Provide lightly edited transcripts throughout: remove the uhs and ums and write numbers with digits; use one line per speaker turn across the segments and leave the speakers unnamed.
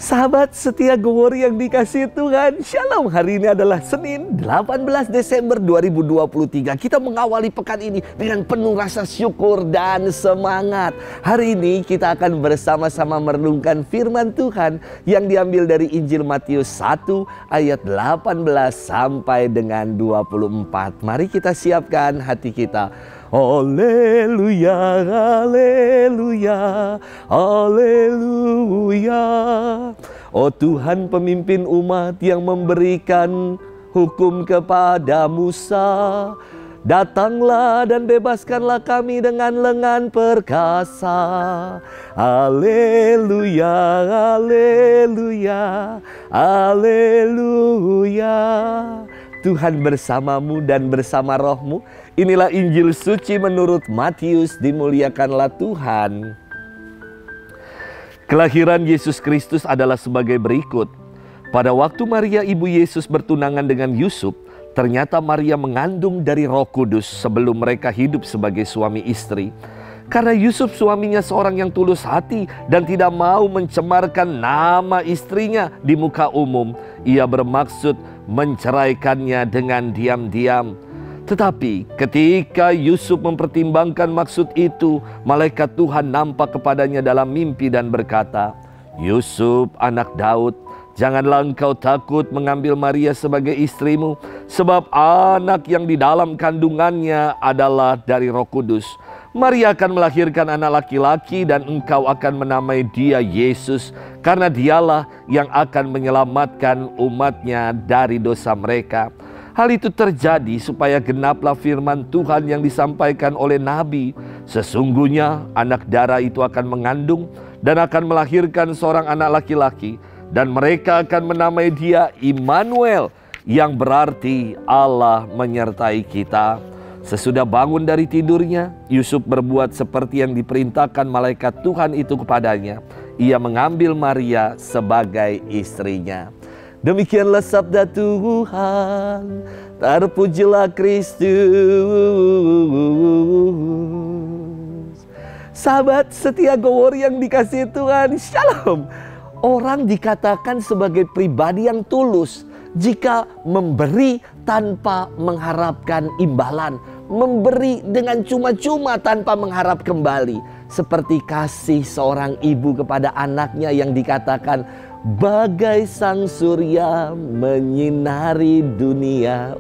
Sahabat setia Gowori yang dikasihi Tuhan, Shalom. Hari ini adalah Senin 18 Desember 2023. Kita mengawali pekan ini dengan penuh rasa syukur dan semangat. Hari ini kita akan bersama-sama merenungkan firman Tuhan yang diambil dari Injil Matius 1 ayat 18 sampai dengan 24. Mari kita siapkan hati kita. Haleluya, haleluya, haleluya. Oh Tuhan, pemimpin umat yang memberikan hukum kepada Musa, datanglah dan bebaskanlah kami dengan lengan perkasa. Haleluya, haleluya, haleluya. Tuhan bersamamu dan bersama rohmu. Inilah Injil suci menurut Matius, dimuliakanlah Tuhan. Kelahiran Yesus Kristus adalah sebagai berikut. Pada waktu Maria ibu Yesus bertunangan dengan Yusuf, ternyata Maria mengandung dari Roh Kudus sebelum mereka hidup sebagai suami istri. Karena Yusuf suaminya seorang yang tulus hati dan tidak mau mencemarkan nama istrinya di muka umum, ia bermaksud menceraikannya dengan diam-diam. Tetapi ketika Yusuf mempertimbangkan maksud itu, malaikat Tuhan nampak kepadanya dalam mimpi dan berkata, "Yusuf, anak Daud, janganlah engkau takut mengambil Maria sebagai istrimu, sebab anak yang di dalam kandungannya adalah dari Roh Kudus. Maria akan melahirkan anak laki-laki dan engkau akan menamai dia Yesus, karena dialah yang akan menyelamatkan umatnya dari dosa mereka." Hal itu terjadi supaya genaplah firman Tuhan yang disampaikan oleh Nabi. Sesungguhnya anak darah itu akan mengandung dan akan melahirkan seorang anak laki-laki, dan mereka akan menamai dia Immanuel, yang berarti Allah menyertai kita. Sesudah bangun dari tidurnya, Yusuf berbuat seperti yang diperintahkan malaikat Tuhan itu kepadanya. Ia mengambil Maria sebagai istrinya. Demikianlah sabda Tuhan. Terpujilah Kristus. Sahabat setia Gowori yang dikasihi Tuhan, Shalom. Orang dikatakan sebagai pribadi yang tulus jika memberi tanpa mengharapkan imbalan, memberi dengan cuma-cuma tanpa mengharap kembali. Seperti kasih seorang ibu kepada anaknya yang dikatakan bagai sang surya menyinari dunia.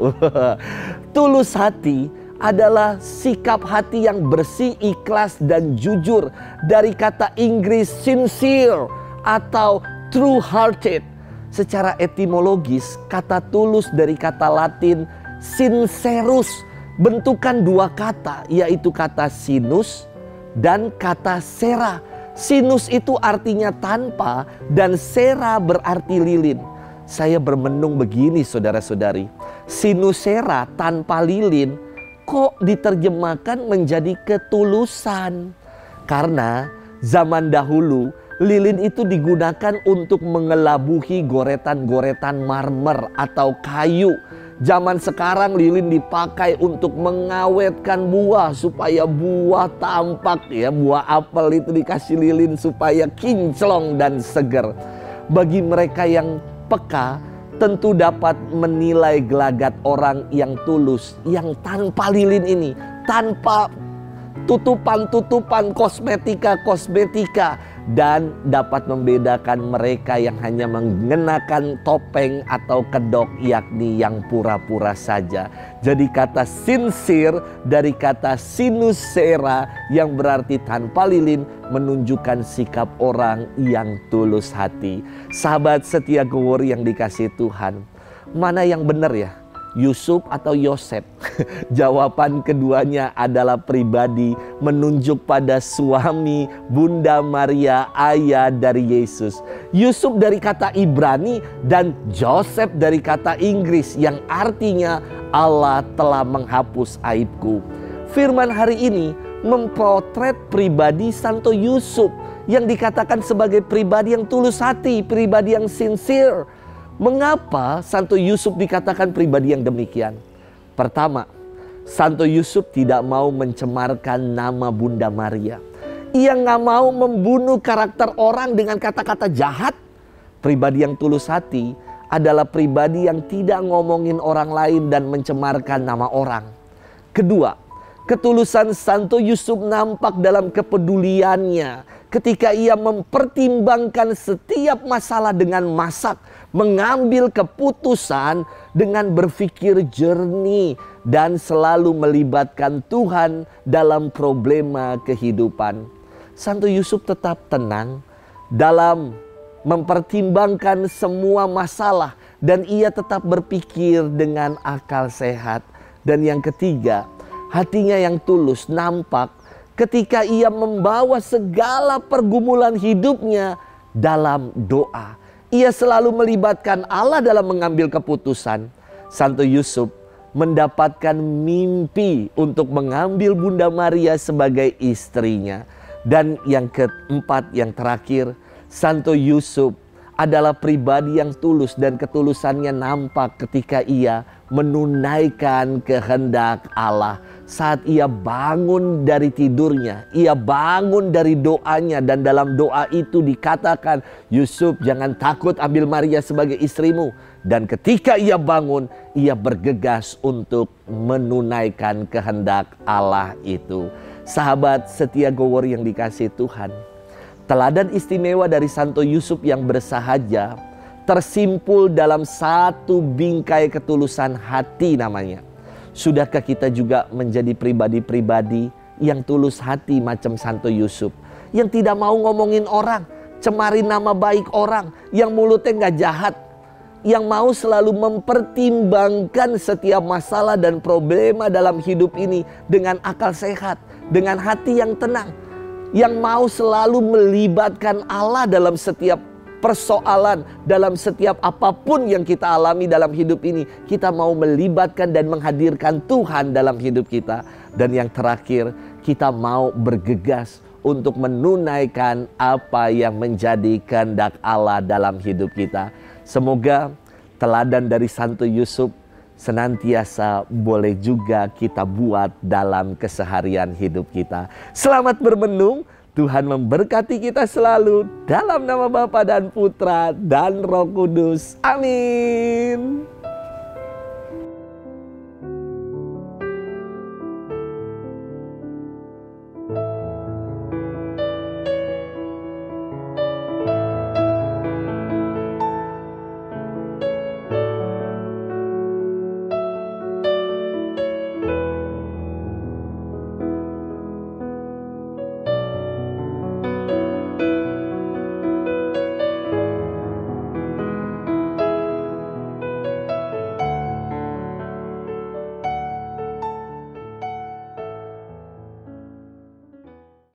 Tulus hati adalah sikap hati yang bersih, ikhlas, dan jujur. Dari kata Inggris sincere atau true hearted. Secara etimologis, kata tulus dari kata Latin sincerus bentukan dua kata, yaitu kata sinus dan kata sera. Sinus itu artinya tanpa dan sera berarti lilin. Saya bermenung begini saudara-saudari. Sinus sera tanpa lilin kok diterjemahkan menjadi ketulusan? Karena zaman dahulu lilin itu digunakan untuk mengelabuhi goretan-goretan marmer atau kayu. Zaman sekarang lilin dipakai untuk mengawetkan buah supaya buah tampak, ya, buah apel itu dikasih lilin supaya kinclong dan seger. Bagi mereka yang peka tentu dapat menilai gelagat orang yang tulus, yang tanpa lilin ini, tanpa tutupan-tutupan kosmetika, dan dapat membedakan mereka yang hanya mengenakan topeng atau kedok, yakni yang pura-pura saja. Jadi kata sincere dari kata sinus sera yang berarti tanpa lilin menunjukkan sikap orang yang tulus hati. Sahabat setia Gowori yang dikasihi Tuhan, mana yang benar ya? Yusuf atau Yosef? Jawaban keduanya adalah pribadi, menunjuk pada suami Bunda Maria, ayah dari Yesus. Yusuf dari kata Ibrani dan Joseph dari kata Inggris yang artinya Allah telah menghapus aibku. Firman hari ini mempotret pribadi Santo Yusuf yang dikatakan sebagai pribadi yang tulus hati, pribadi yang sincere. Mengapa Santo Yusuf dikatakan pribadi yang demikian? Pertama, Santo Yusuf tidak mau mencemarkan nama Bunda Maria. Ia nggak mau membunuh karakter orang dengan kata-kata jahat. Pribadi yang tulus hati adalah pribadi yang tidak ngomongin orang lain dan mencemarkan nama orang. Kedua, ketulusan Santo Yusuf nampak dalam kepeduliannya ketika ia mempertimbangkan setiap masalah dengan masak, mengambil keputusan dengan berpikir jernih dan selalu melibatkan Tuhan dalam problema kehidupan. Santo Yusuf tetap tenang dalam mempertimbangkan semua masalah dan ia tetap berpikir dengan akal sehat. Dan yang ketiga, hatinya yang tulus nampak ketika ia membawa segala pergumulan hidupnya dalam doa. Ia selalu melibatkan Allah dalam mengambil keputusan. Santo Yusuf mendapatkan mimpi untuk mengambil Bunda Maria sebagai istrinya. Dan yang keempat, yang terakhir, Santo Yusuf adalah pribadi yang tulus dan ketulusannya nampak ketika ia menunaikan kehendak Allah. Saat ia bangun dari tidurnya, ia bangun dari doanya, dan dalam doa itu dikatakan, Yusuf jangan takut ambil Maria sebagai istrimu. Dan ketika ia bangun, ia bergegas untuk menunaikan kehendak Allah itu. Sahabat setia Gowor yang dikasihi Tuhan, teladan istimewa dari Santo Yusuf yang bersahaja tersimpul dalam satu bingkai ketulusan hati namanya. Sudahkah kita juga menjadi pribadi-pribadi yang tulus hati macam Santo Yusuf, yang tidak mau ngomongin orang, cemarin nama baik orang, yang mulutnya nggak jahat, yang mau selalu mempertimbangkan setiap masalah dan problema dalam hidup ini dengan akal sehat, dengan hati yang tenang, yang mau selalu melibatkan Allah dalam setiap persoalan, dalam setiap apapun yang kita alami dalam hidup ini. Kita mau melibatkan dan menghadirkan Tuhan dalam hidup kita. Dan yang terakhir, kita mau bergegas untuk menunaikan apa yang menjadi kehendak Allah dalam hidup kita. Semoga teladan dari Santo Yusuf senantiasa boleh juga kita buat dalam keseharian hidup kita. Selamat bermenung. Tuhan memberkati kita selalu dalam nama Bapa dan Putra dan Roh Kudus. Amin.